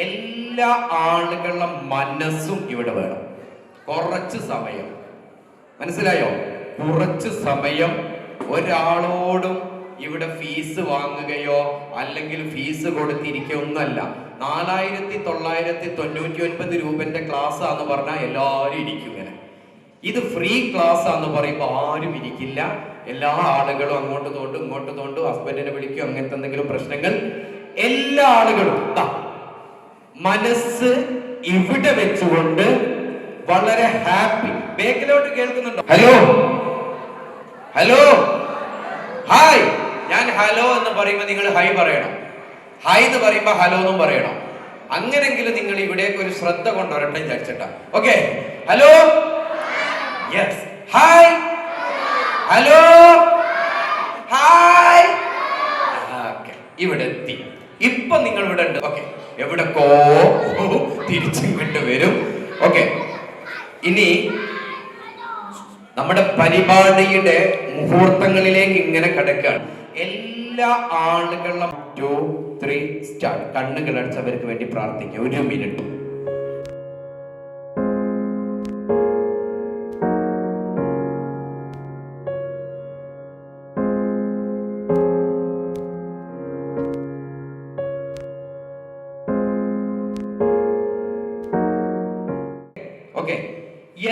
എല്ലാ ആളുകളുടെ മനസ്സും ഇവിടെ വേണം. കുറച്ച് സമയം, മനസ്സിലായോ? കുറച്ച് സമയം ഒരാളോടും ഇവിടെ ഫീസ് വാങ്ങുകയോ അല്ലെങ്കിൽ ഫീസ് കൊടുത്തിരിക്കുകയോ ഒന്നല്ല. 4999 രൂപന്റെ ക്ലാസ് ആന്ന് പറഞ്ഞാൽ എല്ലാവരും ഇരിക്കും. ഇങ്ങനെ ഇത് ഫ്രീ ക്ലാസ് ആന്ന് പറയുമ്പോൾ ആരും ഇരിക്കില്ല. എല്ലാ ആളുകളും അങ്ങോട്ട് തോണ്ടും ഇങ്ങോട്ട് തോണ്ടും, ഹസ്ബൻഡിനെ വിളിക്കും, അങ്ങനത്തെ എന്തെങ്കിലും പ്രശ്നങ്ങൾ. എല്ലാ ആളുകളും മനസ്സ് ഇവിടെ വെച്ചുകൊണ്ട് വളരെ ഹാപ്പി. ബേക്കിലോട്ട് കേൾക്കുന്നുണ്ടോ? Hello hello hi. ഞാൻ ഹലോ എന്ന് പറയുമ്പോൾ നിങ്ങൾ ഹൈ പറയണം. ഹായ് എന്ന് പറയുമ്പോൾ ഹലോ എന്നും പറയണം. അങ്ങനെങ്കിലും നിങ്ങൾ ഇവിടേക്ക് ഒരു ശ്രദ്ധ കൊണ്ടുവരട്ടെ വിചാരിച്ചിട്ടാ. Okay, hello, yes, hi, hello, hi. Okay, ഇവിടെ എത്തി. ഇപ്പൊ നിങ്ങൾ ഇവിടെ ഉണ്ട്. ഓക്കെ, എവിടക്കോ തിരിച്ചിങ്ങോട്ട് വരും. ഓക്കെ, ഇനി നമ്മുടെ പരിപാടിയുടെ മുഹൂർത്തങ്ങളിലേക്ക് ഇങ്ങനെ കിടക്കുകയാണ്. എല്ലാ ആളുകളും 2, 3 സ്റ്റാർട്ട്. കണ്ണുകൾ അടച്ചവർക്ക് വേണ്ടി പ്രാർത്ഥിക്കുക. 1 മിനിറ്റ്. ഓക്കെ,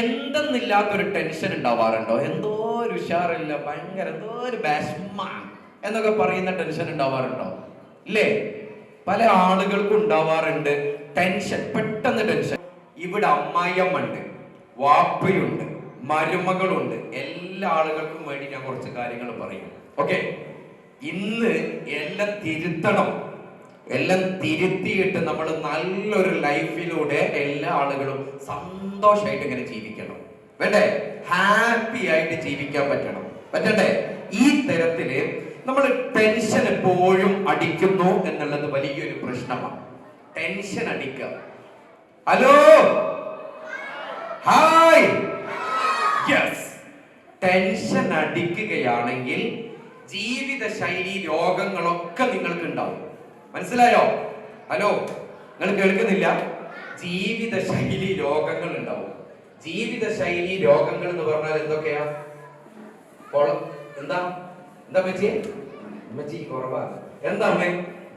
എന്തെന്നില്ലാത്തൊരു ടെൻഷൻ ഉണ്ടാവാറുണ്ടോ? എന്തോ ഒരു ഉഷാറില്ല, ഭയങ്കര എന്തോ ഒരു വിഷമ എന്നൊക്കെ പറയുന്ന ടെൻഷൻ ഉണ്ടാവാറുണ്ടോ? ഇല്ലേ? പല ആളുകൾക്കും ഉണ്ടാവാറുണ്ട് ടെൻഷൻ, പെട്ടെന്ന് ടെൻഷൻ. ഇവിടെ അമ്മായിയമ്മ ഉണ്ട്, വാപ്പയുണ്ട്, മരുമകളുണ്ട്. എല്ലാ ആളുകൾക്കും വേണ്ടി ഞാൻ കുറച്ച് കാര്യങ്ങൾ പറയും. ഓക്കെ, ഇന്ന് എല്ലാം തിരുത്തണം. എല്ലാം തിരുത്തിയിട്ട് നമ്മൾ നല്ലൊരു ലൈഫിലൂടെ എല്ലാ ആളുകളും സന്തോഷമായിട്ട് ഇങ്ങനെ ജീവിക്കണം. വേണ്ടേ? ഹാപ്പി ആയിട്ട് ജീവിക്കാൻ പറ്റണ്ടേ? ഈ തരത്തില് നമ്മൾ ടെൻഷൻ എപ്പോഴും അടിക്കുന്നു എന്നുള്ളത് വലിയൊരു പ്രശ്നമാണ്. ടെൻഷൻ അടിക്കുക. Hello, hi, yes. ടെൻഷൻ അടിക്കുകയാണെങ്കിൽ ജീവിത ശൈലി രോഗങ്ങളൊക്കെ നിങ്ങൾക്ക് ഉണ്ടാവും. മനസ്സിലായോ? ഹലോ, നിങ്ങൾ കേൾക്കുന്നില്ല? ജീവിത ശൈലി രോഗങ്ങൾ ഉണ്ടാവും. ജീവിത ശൈലി രോഗങ്ങൾ എന്ന് പറഞ്ഞാൽ എന്തൊക്കെയാ? എന്താ മച്ചി കുറവാ? എന്താണ്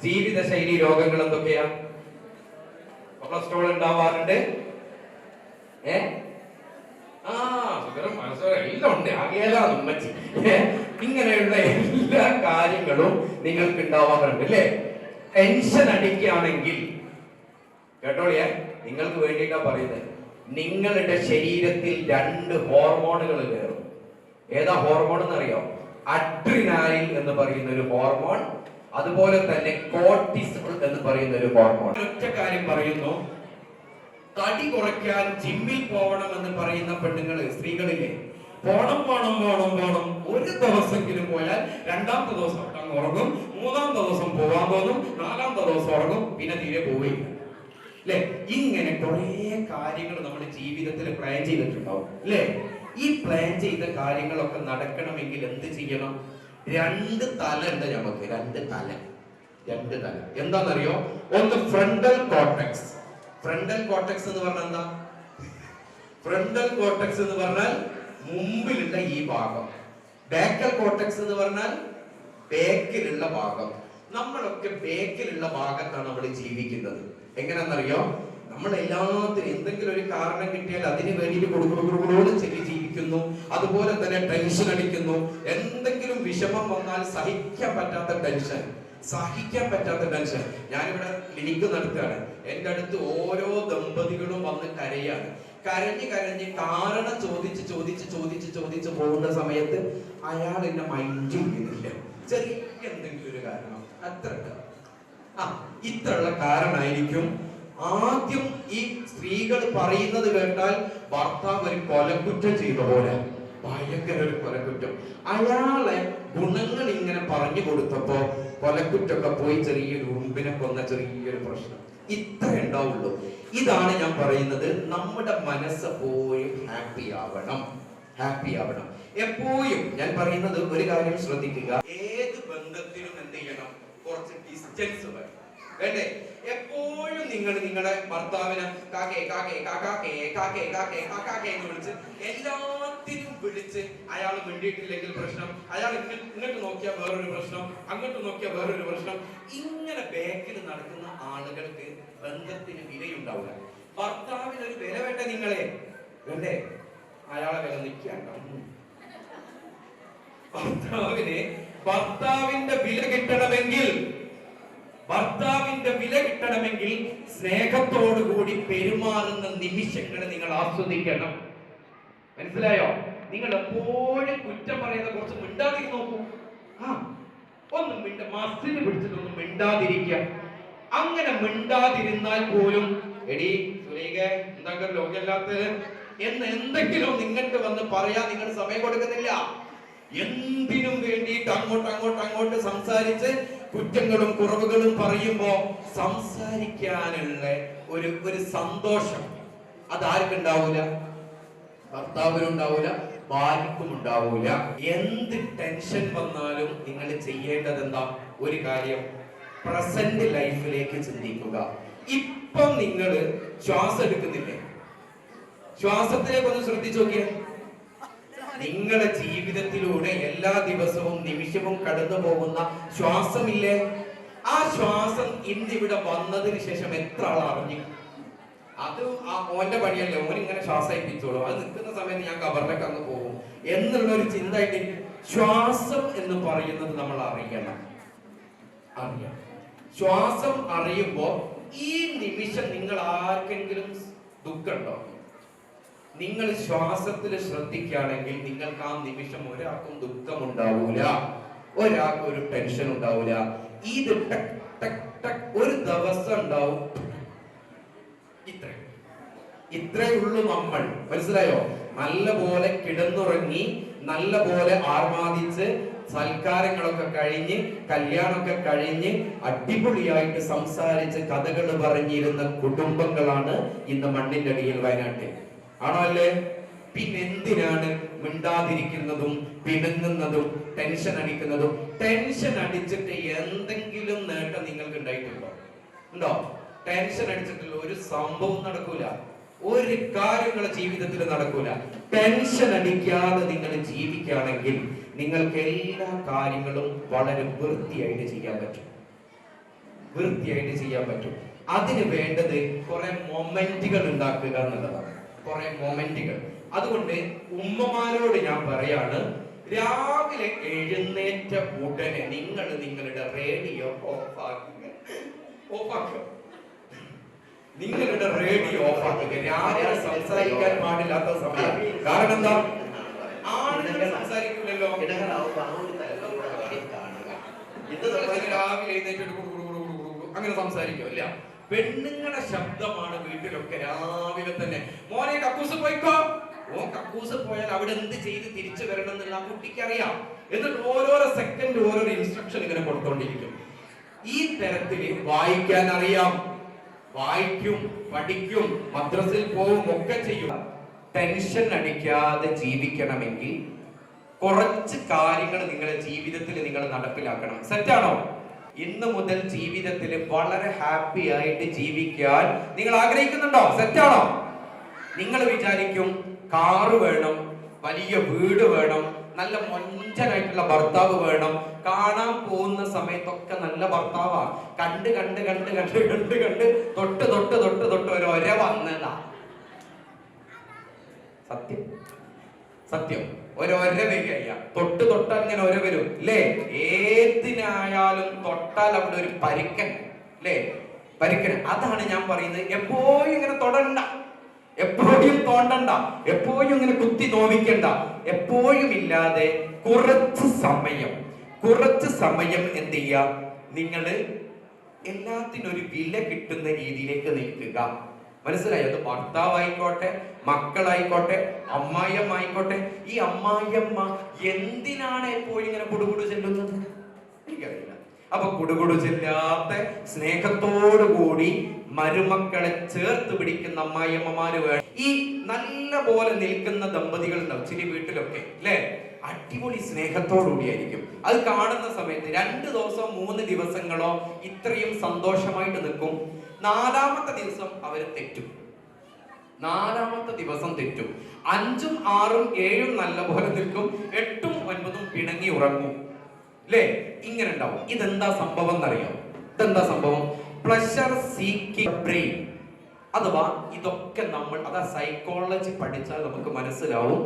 ജീവിത ശൈലി രോഗങ്ങൾ? എന്തൊക്കെയാ? കൊളസ്ട്രോൾ ഉണ്ടാവാറുണ്ട്, എല്ലാം ഉണ്ട്. ആകേതാണ് ഉമ്മച്ചി. ഇങ്ങനെയുള്ള എല്ലാ കാര്യങ്ങളും നിങ്ങൾക്ക് ഉണ്ടാവാറുണ്ട് അല്ലേ? ടെൻഷൻ അടിക്കുകയാണെങ്കിൽ കേട്ടോളിയേ, നിങ്ങൾക്ക് വേണ്ടിയിട്ടാ പറയുന്നത്. നിങ്ങളുടെ ശരീരത്തിൽ 2 ഹോർമോണുകൾ കയറും. ഏതാ ഹോർമോൺ എന്നറിയോ? അഡ്രിനാലിൻ എന്ന് പറയുന്ന ഒരു ഹോർമോൺ, അതുപോലെ തന്നെ കോർട്ടിസോൾ എന്ന് പറയുന്ന ഒരു ഹോർമോൺ. ഒറ്റ കാര്യം പറയുന്നു, തടി കുറയ്ക്കാൻ ജിമ്മിൽ പോകണം എന്ന് പറയുന്ന പെണ്ണുങ്ങള്, സ്ത്രീകളില്ലേ, പോണം. ഒരു ദിവസമെങ്കിലും പോയാൽ 2ാമത്തെ ദിവസം അങ്ങ് ഉറങ്ങും, 3ാമത്തെ ദിവസം പോവാൻ തോന്നും, 4ാമത്തെ ദിവസം ഉറങ്ങും, പിന്നെ തീരെ പോവുകയില്ല. അല്ലെ? ഇങ്ങനെ കുറെ കാര്യങ്ങൾ നമ്മുടെ ജീവിതത്തിൽ പ്ലാൻ ചെയ്തിട്ടുണ്ടാവും അല്ലെ? ഈ പ്ലാൻ ചെയ്ത കാര്യങ്ങളൊക്കെ നടക്കണമെങ്കിൽ എന്ത് ചെയ്യണം? 2 തല ഉണ്ട് നമുക്ക്. 2 തല. എന്താണെന്നറിയോ? ഒന്ന് ഫ്രണ്ടൽ കോർട്ടെക്സ്. ഫ്രണ്ടൽ കോർട്ടെക്സ് എന്ന് പറഞ്ഞാൽ എന്താ? ഫ്രണ്ടൽ കോർട്ടെക്സ് എന്ന് പറഞ്ഞാൽ മുമ്പിലുള്ള ഈ ഭാഗം. ബാക്കൽ കോർട്ടെക്സ് എന്ന് പറഞ്ഞാൽ ബേക്കിലുള്ള ഭാഗം. നമ്മളൊക്കെ ബേക്കിലുള്ള ഭാഗത്താണ് നമ്മൾ ജീവിക്കുന്നത്. എങ്ങനെയാണെന്നറിയോ? നമ്മൾ എല്ലാത്തിനും എന്തെങ്കിലും ഒരു കാരണം കിട്ടിയാൽ അതിന് വേണ്ടിയിട്ട് കൊടുക്കുന്നോട് ജീവിക്കുന്നു. അതുപോലെ തന്നെ ടെൻഷൻ അടിക്കുന്നു. എന്തെങ്കിലും വിഷമം വന്നാൽ സഹിക്കാൻ പറ്റാത്ത ടെൻഷൻ. ഞാനിവിടെ ക്ലിനിക്ക് നടത്തുകയാണ്. എന്റെ അടുത്ത് ഓരോ ദമ്പതികളും വന്ന് കരയാണ്. കരഞ്ഞ് കാരണം ചോദിച്ച് പോകുന്ന സമയത്ത് അയാൾ എന്നെ മൈൻഡ് ചെയ്യുന്നില്ല. ചെറിയ എന്തെങ്കിലും ഒരു കാരണം, ഇത്രയുള്ള കാരണമായിരിക്കും. ആദ്യം ഈ സ്ത്രീകൾ പറയുന്നത് കേട്ടാൽ ഭർത്താവ് ഒരു കൊലക്കുറ്റം ചെയ്ത പോലെ, ഭയങ്കര ഒരു കൊലക്കുറ്റം. അയാളെ ഗുണങ്ങൾ ഇങ്ങനെ പറഞ്ഞു കൊടുത്തപ്പോ കൊലക്കുറ്റൊക്കെ പോയി ചെറിയൊരു ഉറുമ്പിനെ കൊന്ന ചെറിയൊരു പ്രശ്നം. ഇത്ര ഉണ്ടാവുള്ളൂ. ഇതാണ് ഞാൻ പറയുന്നത്. നമ്മുടെ മനസ്സ് എപ്പോഴും ഹാപ്പി ആവണം. എപ്പോഴും ഞാൻ പറയുന്നത് ഒരു കാര്യം ശ്രദ്ധിക്കുക. ഏത് ബന്ധത്തിലും എന്ത് ചെയ്യണം? കുറച്ച് ഡിസ്റ്റൻസ് വേണ്ടേ? എപ്പോഴും നിങ്ങൾ നിങ്ങളുടെ ഭർത്താവിനെ കാക്കേ കാക്കേ കാക്കാക്കേ കാക്കേ കാക്കേ കാക്കാക്കേ എന്ന് വിളിച്ച് എല്ലാത്തിനും വിളിച്ച് അയാൾ മിണ്ടിയിട്ടില്ലെങ്കിൽ പ്രശ്നം, അയാൾ ഇങ്ങോട്ട് നോക്കിയാൽ വേറൊരു പ്രശ്നം, അങ്ങോട്ട് നോക്കിയാൽ വേറൊരു പ്രശ്നം. ഇങ്ങനെ ബാക്കിൽ നടക്കുന്ന ആളുകൾക്ക് ബന്ധത്തിന് വിലയുണ്ടാവില്ല. ഭർത്താവിന് ഒരു വില വേണ്ട നിങ്ങളെ വേണ്ടേ? അയാളെ വില നിൽക്കാണ്ടോ? ഭർത്താവിന്റെ വില കിട്ടണമെങ്കിൽ, ഭർത്താവിന്റെ വില കിട്ടണമെങ്കിൽ സ്നേഹത്തോടുകൂടി പെരുമാറുന്ന നിമിഷങ്ങൾ നിങ്ങൾ ആസ്വദിക്കണം. മനസ്സിലായോ? നിങ്ങൾ എപ്പോഴും കുറ്റം പറയുന്ന കുറച്ച് മിണ്ടാതിരി നോക്കൂ. ഒന്നും മസിന് പിടിച്ചിട്ടൊന്നും മിണ്ടാതിരിക്കുക. അങ്ങനെ മിണ്ടാതിരുന്നാൽ പോലും എടി സുലീഖ എന്താ ലോകല്ലാത്തത് എന്ന് എന്തെങ്കിലും നിങ്ങൾക്ക് വന്ന് പറയാൻ നിങ്ങൾ സമയം കൊടുക്കുന്നില്ല. എന്തിനും വേണ്ടിയിട്ട് അങ്ങോട്ട് സംസാരിച്ച് കുറ്റങ്ങളും കുറവുകളും പറയുമ്പോ സംസാരിക്കാനുള്ള ഒരു സന്തോഷം അതാർക്കുണ്ടാവൂല? ഭർത്താവിനുണ്ടാവൂല, ഭാര്യക്കും ഉണ്ടാവൂല. എന്ത് ടെൻഷൻ വന്നാലും നിങ്ങൾ ചെയ്യേണ്ടത് എന്താ? ഒരു കാര്യം, പ്രസന്റ് ലൈഫിലേക്ക് ചിന്തിക്കുക. ഇപ്പം നിങ്ങൾ ശ്വാസം എടുക്കുന്നില്ലേ? ശ്വാസത്തിലേക്ക് ഒന്ന് ശ്രദ്ധിച്ചു നോക്കിയാൽ നിങ്ങളുടെ ജീവിതത്തിലൂടെ എല്ലാ ദിവസവും നിമിഷവും കടന്നു പോകുന്ന ശ്വാസമില്ലേ? ആ ശ്വാസം ഇന്നിവിടെ വന്നതിന് ശേഷം എത്ര ആൾ അറിഞ്ഞു? അത് ഓന്റെ പണിയല്ലേ, ഓൻ ഇങ്ങനെ ശ്വാസയിപ്പിച്ചോളൂ, അത് നിൽക്കുന്ന സമയത്ത് ഞാൻ കബറിലേക്ക് അങ്ങ് പോകും എന്നുള്ളൊരു ചിന്തയായിട്ട് ശ്വാസം എന്ന് പറയുന്നത് നമ്മൾ അറിയണം. ശ്വാസം അറിയുമ്പോ ഈ നിമിഷം നിങ്ങൾ ആർക്കെങ്കിലും ദുഃഖമുണ്ടോ? നിങ്ങൾ ശ്വാസത്തിൽ ശ്രദ്ധിക്കുകയാണെങ്കിൽ നിങ്ങൾക്ക് ആ നിമിഷം ഒരാൾക്കും ദുഃഖം ഉണ്ടാവൂല, ഒരാൾക്കും ഒരു ടെൻഷൻ ഉണ്ടാവൂല. ഇത് ടക് ടക് ടക് ഒരു ദിവസം ഉണ്ടാവും. ഇത്രയുള്ളൂ നമ്മൾ. മനസ്സിലായോ? നല്ല പോലെ കിടന്നുറങ്ങി, നല്ല പോലെ ആർമാദിച്ച്, സൽക്കാരങ്ങളൊക്കെ കഴിഞ്ഞ്, കല്യാണമൊക്കെ കഴിഞ്ഞ്, അടിപൊളിയായിട്ട് സംസാരിച്ച് കഥകൾ പറഞ്ഞിരുന്ന കുടുംബങ്ങളാണ് ഇന്ന് മണ്ണിന്റെ അടിയിൽ വയനാട്ടിൽ. ആണോ അല്ലേ? പിന്നെന്തിനാണ് മിണ്ടാതിരിക്കുന്നതും പിണങ്ങുന്നതും ടെൻഷൻ അടിക്കുന്നതും? ടെൻഷൻ അടിച്ചിട്ട് എന്തെങ്കിലും നേട്ടം നിങ്ങൾക്ക് ഉണ്ടായിട്ടുണ്ടോ? ഉണ്ടോ? ടെൻഷൻ അടിച്ചിട്ടുള്ള ഒരു സംഭവം നടക്കൂല, ഒരു കാര്യങ്ങളുടെ ജീവിതത്തിൽ നടക്കൂല. ടെൻഷൻ അടിക്കാതെ നിങ്ങൾ ജീവിക്കുകയാണെങ്കിൽ നിങ്ങൾക്ക് എല്ലാ കാര്യങ്ങളും വളരെ വൃത്തിയായിട്ട് ചെയ്യാൻ പറ്റും. അതിന് വേണ്ടത് കുറെ മൊമെന്റുകൾ ഉണ്ടാക്കുക എന്നുള്ളതാണ്. കുറെ മൊമെന്റുകൾ. അതുകൊണ്ട് ഉമ്മമാരോട് ഞാൻ പറയാണ്, രാവിലെ എഴുന്നേറ്റ ഉടനെ നിങ്ങൾ നിങ്ങളുടെ റേഡിയോ ഓഫാക്കുക. നിങ്ങളുടെ റേഡിയോ ഓഫാക്കുക. രാവിലെ സംസാരിക്കാൻ പാടില്ലാത്ത സമയം. കാരണം എന്താ? ആണുങ്ങൾ സംസാരിക്കില്ലല്ലോ. രാവിലെ എഴുന്നേറ്റ് അങ്ങനെ സംസാരിക്കില്ല. പെണ്ണുങ്ങളുടെ ശബ്ദമാണ് വീട്ടിലൊക്കെ രാവിലെ തന്നെ. മോനെ കക്കൂസ് പോയിക്കോ. കക്കൂസ് പോയാൽ അവിടെ എന്ത് ചെയ്ത് തിരിച്ചു വരണം എന്നുള്ള ആ കുട്ടിക്ക് അറിയാം. എന്നിട്ട് ഓരോരോ സെക്കൻഡ് ഓരോരോ ഇൻസ്ട്രക്ഷൻ ഇങ്ങനെ കൊടുത്തോണ്ടിരിക്കും. ഈ തരത്തില് വായിക്കാൻ അറിയാം, വായിക്കും, പഠിക്കും, മദ്രസയിൽ പോവും, ഒക്കെ ചെയ്യും. ടെൻഷൻ അടിക്കാതെ ജീവിക്കണമെങ്കിൽ കുറച്ച് കാര്യങ്ങൾ നിങ്ങളുടെ ജീവിതത്തിൽ നിങ്ങൾ നടപ്പിലാക്കണം. സെറ്റാണോ? ഇന്ന് മുതൽ ജീവിതത്തിൽ വളരെ ഹാപ്പി ആയിട്ട് ജീവിക്കാൻ നിങ്ങൾ ആഗ്രഹിക്കുന്നുണ്ടോ? സെറ്റാണോ? നിങ്ങൾ വിചാരിക്കും കാറ് വേണം, വലിയ വീട് വേണം, നല്ല മൊഞ്ചനായിട്ടുള്ള ഭർത്താവ് വേണം. കാണാൻ പോകുന്ന സമയത്തൊക്കെ നല്ല ഭർത്താവാ. കണ്ട് തൊട്ട് ഒരു ഒര വന്നതാ. സത്യം ഒരൊര വരിക. തൊട്ട് അങ്ങനെ ഒര വരും അല്ലേ? ഏതിനായാലും തൊട്ടാൽ അവിടെ ഒരു പരിക്കൻ അല്ലേ? പരിക്കൻ. അതാണ് ഞാൻ പറയുന്നത്. എപ്പോഴും ഇങ്ങനെ തൊടണ്ട, എപ്പോഴും തോണ്ടണ്ട, എപ്പോഴും ഇങ്ങനെ കുത്തി നോവിക്കണ്ട. എപ്പോഴും ഇല്ലാതെ കുറച്ച് സമയം എന്ത് ചെയ്യുക? നിങ്ങള് എല്ലാത്തിനും ഒരു വില കിട്ടുന്ന രീതിയിലേക്ക് നിൽക്കുക. മനസ്സിലായി? അത് ഭർത്താവായിക്കോട്ടെ, മക്കളായിക്കോട്ടെ, അമ്മായിയമ്മ ആയിക്കോട്ടെ. ഈ അമ്മായിയമ്മ എന്തിനാണ് എപ്പോഴും ഇങ്ങനെ കുടുകുടു ചെല്ലുന്നത്? എനിക്കറിയില്ല. അപ്പൊ കുടുകുടു ചെല്ലാത്ത സ്നേഹത്തോടു കൂടി മരുമക്കളെ ചേർത്ത് പിടിക്കുന്ന അമ്മായിയമ്മമാര് വേണം. ഈ നല്ല പോലെ നിൽക്കുന്ന ദമ്പതികൾ ഉണ്ടാവും ചില വീട്ടിലൊക്കെ അല്ലേ? അടിപൊളി സ്നേഹത്തോടുകൂടിയായിരിക്കും. അത് കാണുന്ന സമയത്ത് 2 ദിവസം 3 ദിവസങ്ങളോ ഇത്രയും സന്തോഷമായിട്ട് നിൽക്കും. 4-ാമത്തെ ദിവസം അവർ തെറ്റും. 4-ാമത്തെ ദിവസം തെറ്റും. 5ഉം 6ഉം 7ഉം നല്ല പോലെ നിൽക്കും. 8ഉം 9ഉം പിണങ്ങി ഉറങ്ങും. അല്ലേ? ഇങ്ങനെ ഉണ്ടാവും. ഇതെന്താ സംഭവം എന്നറിയോ? ഇതെന്താ സംഭവം? Pleasure seeking brain. അഥവാ ഇതൊക്കെ നമ്മൾ അതാ സൈക്കോളജി പഠിച്ചാൽ നമുക്ക് മനസ്സിലാവും.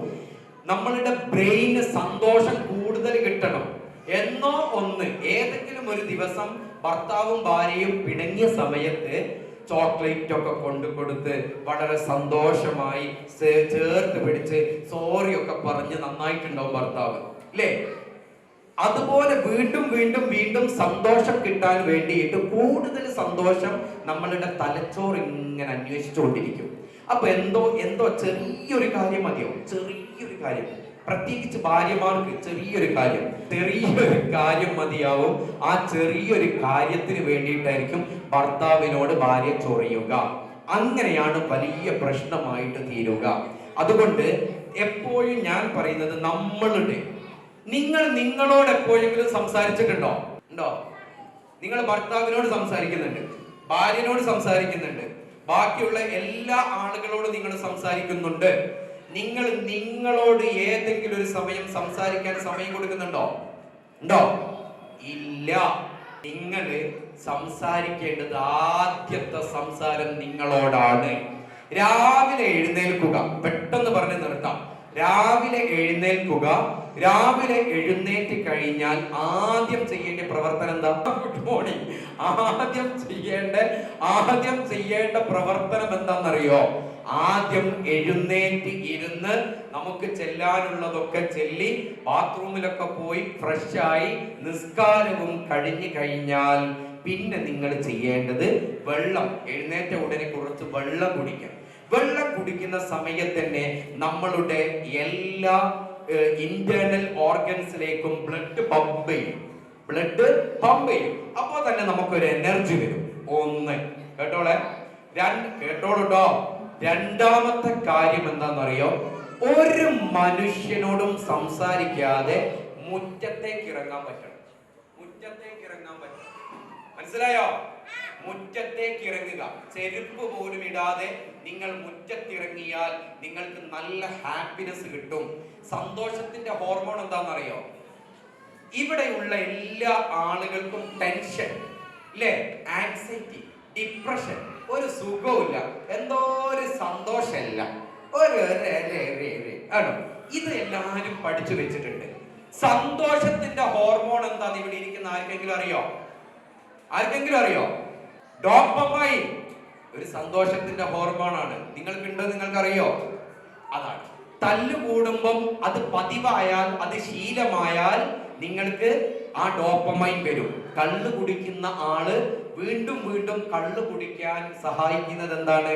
നമ്മളുടെ ബ്രെയിന് സന്തോഷം കൂടുതൽ കിട്ടണം എന്നോ ഒന്ന് ഏതെങ്കിലും ഒരു ദിവസം ഭർത്താവും ഭാര്യയും പിണങ്ങിയ സമയത്ത് ചോക്ലേറ്റ് ഒക്കെ കൊണ്ടു കൊടുത്ത് വളരെ സന്തോഷമായി ചേർത്ത് പിടിച്ച് സോറി ഒക്കെ പറഞ്ഞ് നന്നായിട്ടുണ്ടാവും ഭർത്താവ്, അല്ലേ? അതുപോലെ വീണ്ടും വീണ്ടും വീണ്ടും സന്തോഷം കിട്ടാൻ വേണ്ടിയിട്ട് കൂടുതൽ സന്തോഷം നമ്മളുടെ തലച്ചോറ് ഇങ്ങനെ അന്വേഷിച്ചുകൊണ്ടിരിക്കും. അപ്പൊ എന്തോ ചെറിയൊരു കാര്യം മതിയാവും. ചെറിയൊരു കാര്യം, പ്രത്യേകിച്ച് ഭാര്യമാർക്ക് ചെറിയൊരു കാര്യം മതിയാവും. ആ ചെറിയൊരു കാര്യത്തിന് വേണ്ടിയിട്ടായിരിക്കും ഭർത്താവിനോട് ഭാര്യ ചൊറിയുക. അങ്ങനെയാണ് വലിയ പ്രശ്നമായിട്ട് തീരുക. അതുകൊണ്ട് എപ്പോഴും ഞാൻ പറയുന്നത്, നിങ്ങൾ നിങ്ങളോട് എപ്പോഴെങ്കിലും സംസാരിച്ചിട്ടുണ്ടോ? നിങ്ങൾ ഭർത്താവിനോട് സംസാരിക്കുന്നുണ്ട്, ഭാര്യനോട് സംസാരിക്കുന്നുണ്ട്, ബാക്കിയുള്ള എല്ലാ ആളുകളോടും നിങ്ങൾ സംസാരിക്കുന്നുണ്ട്. നിങ്ങൾ നിങ്ങളോട് ഏതെങ്കിലും ഒരു സമയം സംസാരിക്കാൻ സമയം കൊടുക്കുന്നുണ്ടോ? ഇല്ല. നിങ്ങൾ സംസാരിക്കേണ്ടത് ആദ്യത്തെ സംസാരം നിങ്ങളോടാണ്. രാവിലെ എഴുന്നേൽക്കുക. പെട്ടെന്ന് പറഞ്ഞ് നിർത്താം. രാവിലെ എഴുന്നേൽക്കുക. രാവിലെ എഴുന്നേറ്റ് കഴിഞ്ഞാൽ ആദ്യം ചെയ്യേണ്ട പ്രവർത്തനം എന്താ? Good morning. ആദ്യം ചെയ്യേണ്ട പ്രവർത്തനം എന്താണെന്നറിയോ? ആദ്യം എഴുന്നേറ്റ് ഇരുന്ന് നമുക്ക് ചെല്ലാനുള്ളതൊക്കെ ചെല്ലി ബാത്റൂമിലൊക്കെ പോയി ഫ്രഷായി നിസ്കാരവും കഴിഞ്ഞു കഴിഞ്ഞാൽ പിന്നെ നിങ്ങൾ ചെയ്യേണ്ടത് വെള്ളം, എഴുന്നേറ്റ ഉടനെ കുറച്ച് വെള്ളം കുടിക്കാം. വെള്ളം കുടിക്കുന്ന സമയത്ത് തന്നെ നമ്മളുടെ എല്ലാ ഇന്റേണൽ ഓർഗൻസിലേക്കും ബ്ലഡ് പമ്പ് ചെയ്യും. അപ്പോൾ തന്നെ നമുക്കൊരു എനർജി വരും. ഒന്ന് കേട്ടോളെ, കേട്ടോളൂട്ടോ. രണ്ടാമത്തെ കാര്യം എന്താണെന്നറിയോ? ഒരു മനുഷ്യനോടും സംസാരിക്കാതെ മുറ്റത്തേക്ക് ഇറങ്ങാൻ പറ്റണം. മനസ്സിലായോ? മുറ്റത്തേക്ക് ഇറങ്ങുക. ചെരുപ്പ് പോലും ഇടാതെ നിങ്ങൾ മുറ്റത്തിറങ്ങിയാൽ നിങ്ങൾക്ക് നല്ല ഹാപ്പിനെസ് കിട്ടും. സന്തോഷത്തിന്റെ ഹോർമോൺ എന്താണെന്നറിയോ? ഇവിടെയുള്ള എല്ലാ ആളുകൾക്കും ടെൻഷൻ, അല്ലേ? ആൻസൈറ്റി, ഡിപ്രഷൻ, ഒരു സുഖമില്ല, എന്തോ ഒരു സന്തോഷമില്ല, ആണോ? ഇത് എല്ലാവരും പഠിച്ചു വെച്ചിട്ടുണ്ട്. സന്തോഷത്തിന്റെ ഹോർമോൺ എന്താന്ന് ഇവിടെ ഇരിക്കുന്ന ആർക്കെങ്കിലും അറിയോ? ഡോപ്പമൈൻ ഒരു സന്തോഷത്തിന്റെ ഹോർമോണാണ്. നിങ്ങൾക്കറിയോ? അതാണ്. തല്ല് കൂടുമ്പം അത് പതിവായാൽ, അത് ശീലമായാൽ നിങ്ങൾക്ക് ആ ഡോപ്പമൈൻ വരും. കള്ള് കുടിക്കുന്ന ആള് വീണ്ടും വീണ്ടും കള്ള് കുടിക്കാൻ സഹായിക്കുന്നത് എന്താണ്?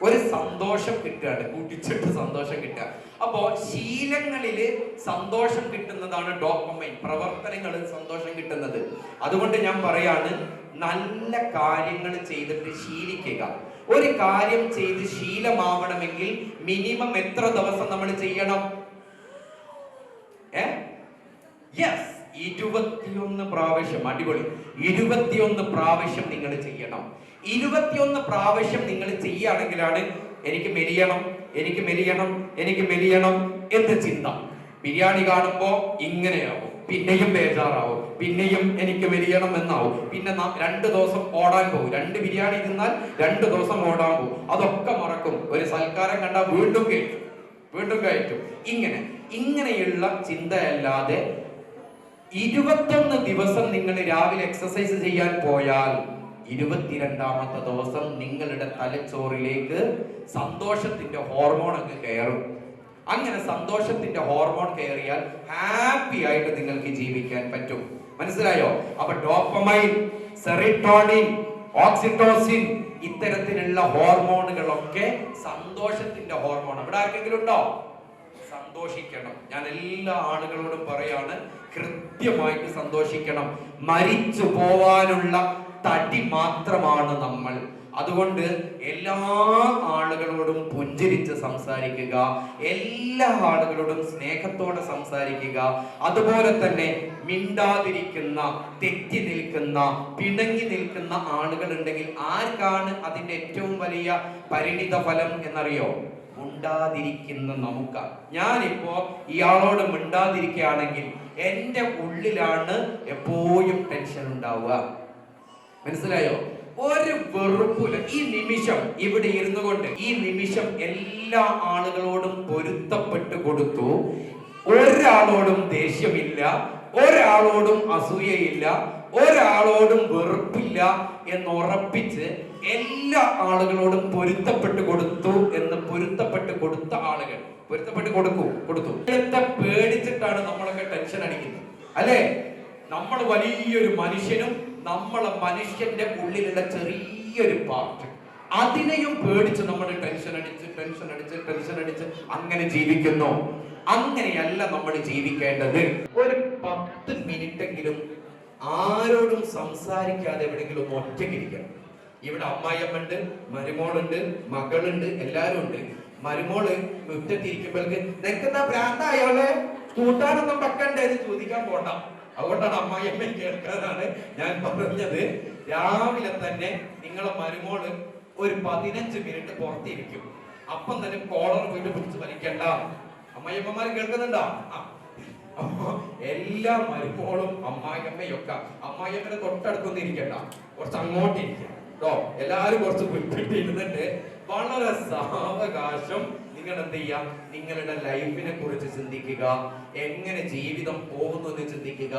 ഒരു സന്തോഷം കിട്ടുകയാണ്, കുടിച്ചിട്ട് സന്തോഷം കിട്ടുക. അപ്പോ ശീലങ്ങളില് സന്തോഷം കിട്ടുന്നതാണ് ഡോപ്പമൈൻ, പ്രവർത്തനങ്ങളിൽ സന്തോഷം കിട്ടുന്നത്. അതുകൊണ്ട് ഞാൻ പറയാണ്, നല്ല കാര്യങ്ങൾ ചെയ്തിട്ട് ശീലിക്കുക. ഒരു കാര്യം ചെയ്ത് ശീലമാവണമെങ്കിൽ മിനിമം എത്ര ദിവസം നമ്മൾ ചെയ്യണം? 21 പ്രാവശ്യം. അടിപൊളി. 21 പ്രാവശ്യം നിങ്ങൾ ചെയ്യണം. 21 പ്രാവശ്യം നിങ്ങൾ ചെയ്യുകയാണെങ്കിലാണ് എനിക്ക് മെലിയണം എന്ന് ചിന്ത. ബിരിയാണി കാണുമ്പോ ഇങ്ങനെയാവും, പിന്നെയും ബേജാറാവും, പിന്നെയും എനിക്ക് മെലിയണം എന്നാവും. പിന്നെ 2 ദിവസം ഓടാൻ പോകും. 2 ബിരിയാണി തിന്നാൽ 2 ദിവസം ഓടാൻ പോകും. അതൊക്കെ മറക്കും. ഒരു സൽക്കാരം കണ്ടാൽ വീണ്ടും കയറ്റും. ഇങ്ങനെയുള്ള ചിന്തയല്ലാതെ 21 ദിവസം നിങ്ങൾ രാവിലെ എക്സസൈസ് ചെയ്യാൻ പോയാൽ 22ാമത്തെ ദിവസം നിങ്ങളുടെ തലച്ചോറിലേക്ക് സന്തോഷത്തിന്റെ ഹോർമോൺ അങ്ങ് കയറും. അങ്ങനെ സന്തോഷത്തിന്റെ ഹോർമോൺ കയറിയാൽ ഹാപ്പി ആയിട്ട് നിങ്ങൾക്ക് ജീവിക്കാൻ പറ്റും. മനസ്സിലായോ? അപ്പൊ ഡോപ്പമൈൻ, സെറോട്ടോണിൻ, ഓക്സിറ്റോസിൻ ഇത്തരത്തിലുള്ള ഹോർമോണുകളൊക്കെ സന്തോഷത്തിന്റെ ഹോർമോൺ. ഇവിടെ ആർക്കെങ്കിലും ഉണ്ടോ? സന്തോഷിക്കണം. ഞാൻ എല്ലാ ആളുകളോടും പറയാണ്, കൃത്യമായിട്ട് സന്തോഷിക്കണം. മരിച്ചു പോവാനുള്ള തടി മാത്രമാണ് നമ്മൾ. അതുകൊണ്ട് എല്ലാ ആളുകളോടും പുഞ്ചിരിച്ച് സംസാരിക്കുക, എല്ലാ ആളുകളോടും സ്നേഹത്തോടെ സംസാരിക്കുക. അതുപോലെ തന്നെ മിണ്ടാതിരിക്കുന്ന, തെറ്റി നിൽക്കുന്ന, പിണങ്ങി നിൽക്കുന്ന ആളുകൾ ഉണ്ടെങ്കിൽ ആർക്കാണ് അതിന്റെ ഏറ്റവും വലിയ പരിണിത ഫലം എന്നറിയോ? മിണ്ടാതിരിക്കുന്ന നമുക്ക്. ഞാനിപ്പോ ഇയാളോട് മിണ്ടാതിരിക്കുകയാണെങ്കിൽ എന്റെ ഉള്ളിലാണ് എപ്പോഴും ടെൻഷൻ ഉണ്ടാവുക. മനസ്സിലായോ? ഒരു വെറുപ്പില്ല. ഈ നിമിഷം ഇവിടെ ഇരുന്നു കൊണ്ട് ഈ നിമിഷം എല്ലാ ആളുകളോടും പൊരുത്തപ്പെട്ടു കൊടുത്തു. ഒരാളോടും ദേഷ്യമില്ല, ഒരാളോടും അസൂയയില്ല, ഒരാളോടും വെറുപ്പില്ല എന്ന് ഉറപ്പിച്ച് എല്ലാ ആളുകളോടും പൊരുത്തപ്പെട്ട് കൊടുത്തു എന്ന് പൊരുത്തപ്പെട്ട് കൊടുത്ത ആളുകൾ പൊരുത്തപ്പെട്ട് കൊടുത്തു. പേടിച്ചിട്ടാണ് നമ്മളൊക്കെ ടെൻഷൻ അടിക്കുന്നത്, അല്ലേ? നമ്മൾ വലിയൊരു മനുഷ്യനും നമ്മളെ മനുഷ്യന്റെ ഉള്ളിലുള്ള ചെറിയൊരു പാർട്ട്, അതിനെയും പേടിച്ച് നമ്മൾ ടെൻഷൻ അടിച്ച് അങ്ങനെ ജീവിക്കുന്നു. അങ്ങനെയല്ല നമ്മൾ ജീവിക്കേണ്ടത്. ഒരു 10 മിനിറ്റെങ്കിലും ആരോടും സംസാരിക്കാതെ എവിടെയെങ്കിലും ഒറ്റയ്ക്കിരിക്കണം. ഇവിടെ അമ്മായിയമ്മണ്ട്, മരുമോളുണ്ട്, മകളുണ്ട്, എല്ലാരും ഉണ്ട്. മരുമോള് മുറ്റത്തിരിക്കുമ്പോഴേക്ക് നിൽക്കുന്ന പ്രാന്തായോളെ കൂട്ടാനൊന്നും വെക്കണ്ടേ എന്ന് ചോദിക്കാൻ പോണ്ട. അതുകൊണ്ടാണ് അമ്മായിയമ്മ കേൾക്കാനാണ് ഞാൻ പറഞ്ഞത്. രാവിലെ തന്നെ നിങ്ങളെ മരുമോള് ഒരു 15 മിനിറ്റ് പുറത്തിരിക്കും. അപ്പം തന്നെ കോളർ പോയിട്ട് പിടിച്ച് വലിക്കണ്ട. അമ്മായിയമ്മമാര് കേൾക്കുന്നുണ്ടോ? എല്ലാ മരുമോളും അമ്മായിയമ്മയൊക്കെ അമ്മായിയമ്മയുടെ തൊട്ടടുത്തൊന്നും ഇരിക്കണ്ട, കുറച്ച് അങ്ങോട്ടിരിക്കാം കേട്ടോ. എല്ലാരും കുറച്ച് വിട്ടിട്ടിരുന്നിട്ട് വളരെ സാവകാശം നിങ്ങൾ എന്ത് ചെയ്യാം? നിങ്ങളുടെ ലൈഫിനെ കുറിച്ച് ചിന്തിക്കുക, എങ്ങനെ ജീവിതം പോകുന്നു എന്ന് ചിന്തിക്കുക,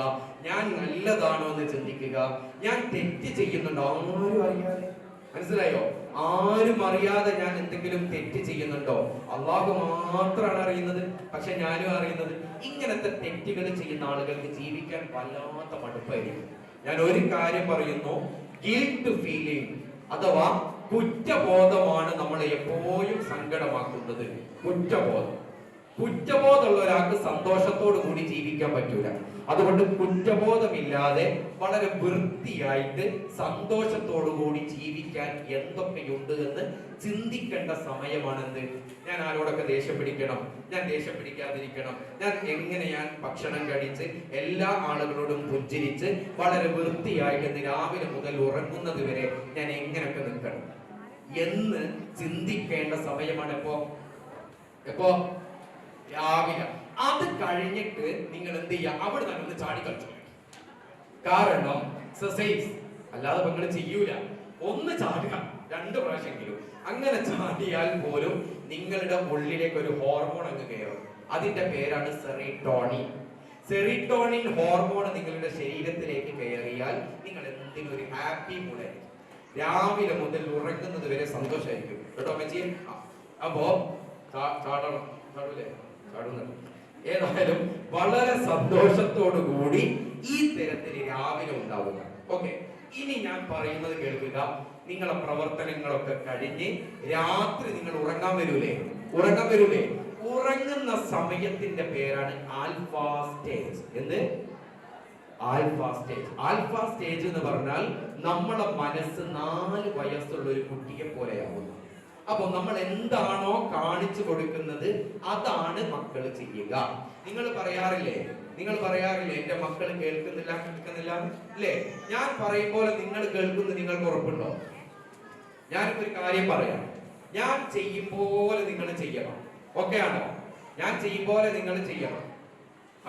ഞാൻ നല്ലതാണോ എന്ന് ചിന്തിക്കുക, ഞാൻ തെറ്റ് ചെയ്യുന്നുണ്ടോ ആരും അറിയാതെ. മനസ്സിലായോ? ആരും അറിയാതെ ഞാൻ എന്തെങ്കിലും തെറ്റ് ചെയ്യുന്നുണ്ടോ? അള്ളാഹു മാത്രമാണ് അറിയുന്നത്, പക്ഷെ ഞാനും അറിയുന്നത്. ഇങ്ങനത്തെ തെറ്റുകൾ ചെയ്യുന്ന ആളുകൾക്ക് ജീവിക്കാൻ വല്ലാത്ത മടുപ്പായിരിക്കും. ഞാൻ ഒരു കാര്യം പറയുന്നു, ഗിൽറ്റ് ഫീലിംഗ് അഥവാ കുറ്റബോധമാണ് നമ്മളെ എപ്പോഴും സങ്കടമാക്കുന്നത്. കുറ്റബോധമുള്ള ഒരാൾക്ക് സന്തോഷത്തോടു കൂടി ജീവിക്കാൻ പറ്റൂല. അതുകൊണ്ട് കുറ്റബോധമില്ലാതെ വളരെ വൃത്തിയായിട്ട് സന്തോഷത്തോടു കൂടി ജീവിക്കാൻ എന്തൊക്കെയുണ്ട് എന്ന് ചിന്തിക്കേണ്ട സമയമാണെന്ത്. ഞാൻ ആരോടൊക്കെ ദേഷ്യം പിടിക്കണം, ഞാൻ ദേഷ്യം പിടിക്കാതിരിക്കണം, ഞാൻ ഭക്ഷണം കഴിച്ച് എല്ലാ ആളുകളോടും പുഞ്ചിരിച്ച് വളരെ വൃത്തിയായിട്ട് രാവിലെ മുതൽ ഉറങ്ങുന്നത് വരെ ഞാൻ എങ്ങനെയൊക്കെ നിൽക്കണം എന്ന് ചിന്തിക്കേണ്ട സമയമാണ്. എപ്പോ? രാവിലെ. അത് കഴിഞ്ഞിട്ട് നിങ്ങൾ എന്ത് ചെയ്യുക? അവിടെ നിന്ന് ചാടി കളിച്ചു. കാരണം എക്സസൈസ് അല്ലാതെ നിങ്ങൾ ചെയ്യൂല. ഒന്ന് ചാടുക, 2 പ്രാവശ്യമെങ്കിലും. അങ്ങനെ ചാടിയാൽ പോലും നിങ്ങളുടെ ഉള്ളിലേക്ക് ഒരു ഹോർമോൺ അങ്ങ് കയറും. അതിന്റെ പേരാണ് സെറിട്ടോണിൻ. സെറിട്ടോണിൻ ഹോർമോൺ നിങ്ങളുടെ ശരീരത്തിലേക്ക് കയറിയാൽ നിങ്ങൾ എന്തെങ്കിലും ഒരു ഹാപ്പി മൂഡായിരിക്കും. രാവിലെ മുതൽ ഉറങ്ങുന്നത് വരെ സന്തോഷമായിരിക്കും കേട്ടോ അമ്മച്ചി. അപ്പോ ചാടൂലേ? ചാടുന്നുണ്ട്. ഏതായാലും വളരെ സന്തോഷത്തോടു കൂടി ഈ തരത്തിൽ രാവിലെ ഉണ്ടാവുക. ഓക്കെ, ഇനി ഞാൻ പറയുന്നത് കേൾക്കുക. നിങ്ങളെ പ്രവർത്തനങ്ങളൊക്കെ കഴിഞ്ഞ് രാത്രി നിങ്ങൾ ഉറങ്ങാൻ വരൂലേ? ഉറങ്ങുന്ന സമയത്തിന്റെ പേരാണ് ആൽഫാ സ്റ്റേജ്. എന്ത്? ആൽഫാ സ്റ്റേജ് എന്ന് പറഞ്ഞാൽ നമ്മളെ മനസ്സ് 4 വയസ്സുള്ള ഒരു കുട്ടിയെ പോലെയാവുന്നു. അപ്പൊ നമ്മൾ എന്താണോ കാണിച്ചു കൊടുക്കുന്നത് അതാണ് മക്കൾ ചെയ്യുക. നിങ്ങൾ പറയാറില്ലേ എന്റെ മക്കൾ കേൾക്കുന്നില്ല അല്ലേ? ഞാൻ പറയുമ്പോൾ നിങ്ങൾ കേൾക്കുന്നു, നിങ്ങൾക്ക് ഉറപ്പുണ്ടോ? ഞാനിപ്പോ ഒരു കാര്യം പറയാം. ഞാൻ ചെയ്യും പോലെ നിങ്ങൾ ചെയ്യണം. ഓക്കെ ആണോ? ഞാൻ ചെയ്യും പോലെ നിങ്ങൾ ചെയ്യണം.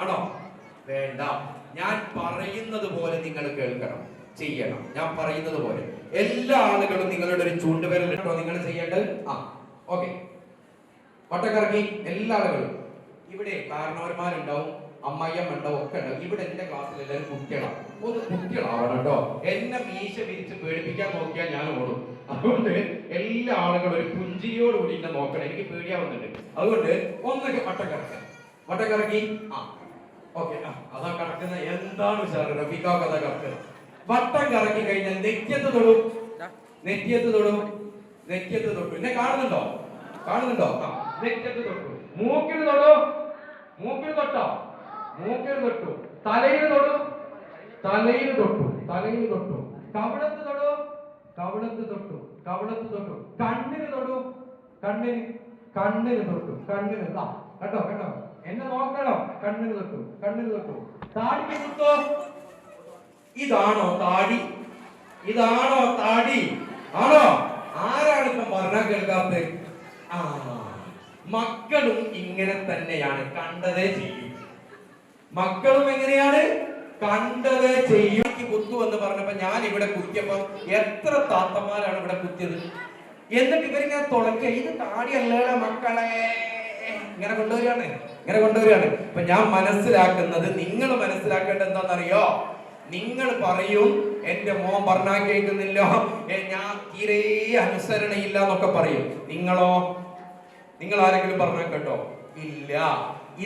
ആണോ? വേണ്ട. ഞാൻ പറയുന്നത് പോലെ നിങ്ങൾ കേൾക്കണം, ചെയ്യണം. ഞാൻ പറയുന്നത് പോലെ എല്ലാ ആളുകളും നിങ്ങളുടെ ഒരു ചൂണ്ടുവിരൽ കേട്ടോ നിങ്ങൾ ചെയ്യേണ്ടത്. ഓക്കെ, വട്ടക്കറക്കി എല്ലാ ആളുകളും. ഇവിടെ കാരണവന്മാരുണ്ടാവും, അമ്മയ്യമ്മ ഉണ്ടാവും, ഒക്കെ ഉണ്ടാവും. ഇവിടെ എന്റെ ക്ലാസ്സിൽ എല്ലാവരും കുട്ടികളാണ്. ഒന്ന് കുട്ടികളാവണം കേട്ടോ. എന്നെ മീശ വിരിച്ച് പേടിപ്പിക്കാൻ നോക്കിയാൽ ഞാൻ ഓടും. അതുകൊണ്ട് എല്ലാ ആളുകളും ഒരു പുഞ്ചിരിയോട് കൂടി എന്നെ നോക്കണം. എനിക്ക് പേടിയാവുന്നുണ്ട്. അതുകൊണ്ട് ഒന്നൊക്കെ വട്ടം കറക്കി. ഓക്കെ, അതാ കറക്കുന്ന. എന്താണ് സാർ റഫീഖാക്ക് അതാ കറക്കുന്നത്. വട്ടം കറക്കി കഴിഞ്ഞാൽ നെറ്റിയത്ത് തൊടും. എന്നെ കാണുന്നുണ്ടോ? നെറ്റിയത്ത് തൊട്ടു. മൂക്കിന് തൊട്ടോ. മൂക്കിന് തൊട്ടു. തലയിൽ തൊട്ടു. കവിളത്ത് തൊട്ടു. കവളത്ത് തൊട്ടു, കണ്ണിന് തൊട്ടു, കണ്ണിന് കണ്ണിന് തൊട്ടു, കണ്ണിന് കേട്ടോ കേട്ടോ, എന്നെ നോക്കണം, കണ്ണിന് തൊട്ടു, കണ്ണിന് തൊട്ടു, താടിക്ക് തൊട്ടോ. ഇതാണോ താടി? ഇതാണോ താടി? ആണോ? ആരാണ് ഇപ്പം പറഞ്ഞാൽ കേൾക്കാത്തത്? ആ, മക്കളും ഇങ്ങനെ തന്നെയാണ്, കണ്ടതേ ചെയ്യും. മക്കളും എങ്ങനെയാണ്? കണ്ടതേ ചെയ്യും. കുത്തു എന്ന് പറഞ്ഞപ്പോ ഞാൻ ഇവിടെ കുത്തിയപ്പോ എത്ര താത്തമാരാണ് ഇവിടെ കുത്തിയത്. എന്നിട്ട് ഇവരിങ്ങനെ തുളയ്ക്കുക, ഇത് താടിയല്ലേടെ മക്കളെ, ഇങ്ങനെ കൊണ്ടുവരികയാണ്, ഇങ്ങനെ കൊണ്ടുവരികയാണ്. അപ്പൊ ഞാൻ മനസ്സിലാക്കുന്നത്, നിങ്ങൾ മനസ്സിലാക്കേണ്ടത് എന്താണെന്നറിയോ? നിങ്ങൾ പറയും എന്റെ മോൻ പറഞ്ഞാൽ കേൾക്കുന്നില്ല, ഞാൻ തീരെ അനുസരണയില്ല എന്നൊക്കെ പറയും. നിങ്ങളോ? നിങ്ങൾ ആരെങ്കിലും പറഞ്ഞാൽ കേട്ടോ? ഇല്ല.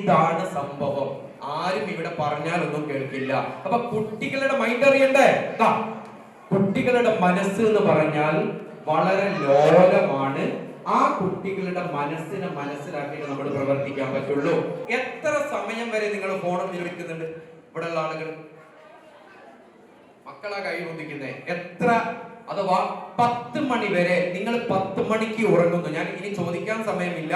ഇതാണ് സംഭവം. ആരും ഇവിടെ പറഞ്ഞാലൊന്നും കേൾക്കില്ല. അപ്പൊ കുട്ടികളുടെ മൈൻഡ് അറിയണ്ടേ? കുട്ടികളുടെ മനസ്സ് എന്ന് പറഞ്ഞാൽ വളരെ ലോലമാണ്. ആ കുട്ടികളുടെ മനസ്സിനെ മനസ്സിലാക്കിയിട്ട് നമ്മൾ പ്രവർത്തിക്കാൻ പറ്റുള്ളൂ. എത്ര സമയം വരെ നിങ്ങൾ ഫോൺ ഉപയോഗിക്കുന്നുണ്ട്? ഇവിടെ ഉള്ള ആളുകൾ മക്കളാ കൈ ഒന്നിക്കുന്നേ എത്ര? അഥവാ 10 മണി വരെ നിങ്ങൾ 10 മണിക്ക് ഉറങ്ങുന്നു. ഞാൻ ഇനി ചോദിക്കാൻ സമയമില്ല.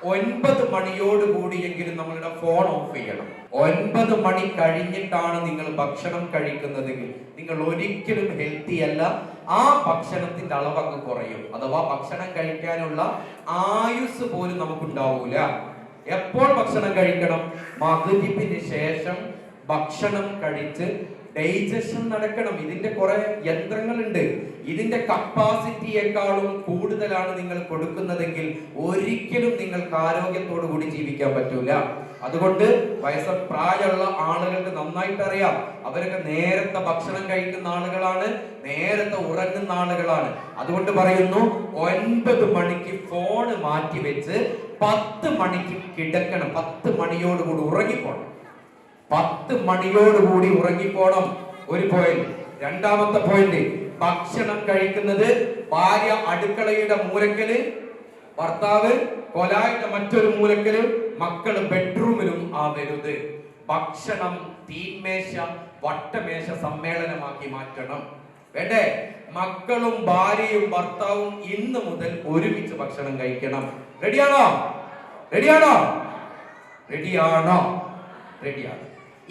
9 മണിയോട് കൂടിയെങ്കിലും നമ്മളുടെ ഫോൺ ഓഫ് ചെയ്യണം. 9 മണി കഴിഞ്ഞിട്ടാണ് നിങ്ങൾ ഭക്ഷണം കഴിക്കുന്നതെങ്കിൽ നിങ്ങൾ ഒരിക്കലും ഹെൽത്തി അല്ല. ആ ഭക്ഷണത്തിന്റെ അളവങ്ങ് കുറയും. അഥവാ ഭക്ഷണം കഴിക്കാനുള്ള ആയുസ് പോലും നമുക്കുണ്ടാവൂല. എപ്പോൾ ഭക്ഷണം കഴിക്കണം? മഗ്‌രിബിന് ശേഷം ഭക്ഷണം കഴിച്ച് ഡൈജഷൻ നടക്കണം. ഇതിന്റെ കുറെ യന്ത്രങ്ങളുണ്ട്. ഇതിന്റെ കപ്പാസിറ്റിയെക്കാളും കൂടുതലാണ് നിങ്ങൾ കൊടുക്കുന്നതെങ്കിൽ ഒരിക്കലും നിങ്ങൾക്ക് ആരോഗ്യത്തോടു കൂടി ജീവിക്കാൻ പറ്റൂല. അതുകൊണ്ട് പ്രായമുള്ള ആളുകൾക്ക് നന്നായിട്ട് അറിയാം. അവരൊക്കെ നേരത്തെ ഭക്ഷണം കഴിക്കുന്ന ആളുകളാണ്, നേരത്തെ ഉറങ്ങുന്ന ആളുകളാണ്. അതുകൊണ്ട് പറയുന്നു, 9 മണിക്ക് ഫോൺ മാറ്റി വെച്ച് 10 മണിക്ക് കിടക്കണം. 10 മണിയോടുകൂടി ഉറങ്ങിപ്പോണം. 10 മണിയോടുകൂടി ഉറങ്ങിപ്പോണം. ഒരു പോയിന്റ്. രണ്ടാമത്തെ പോയിന്റ്, ഭക്ഷണം കഴിക്കുന്നത് ഭാര്യ അടുക്കളയുടെ മൂലക്കല്, ഭർത്താവ് കൊലായുടെ മറ്റൊരു മൂലക്കല്, മക്കള് ബെഡ്റൂമിലും ആവരുത്. ഭക്ഷണം തീന്മേശ വട്ടമേശ സമ്മേളനമാക്കി മാറ്റണം. വേണ്ടേ? മക്കളും ഭാര്യയും ഭർത്താവും ഇന്ന് മുതൽ ഒരുമിച്ച് ഭക്ഷണം കഴിക്കണം. റെഡിയാണോ? റെഡിയാണോ? റെഡിയാണോ? റെഡിയാണ്.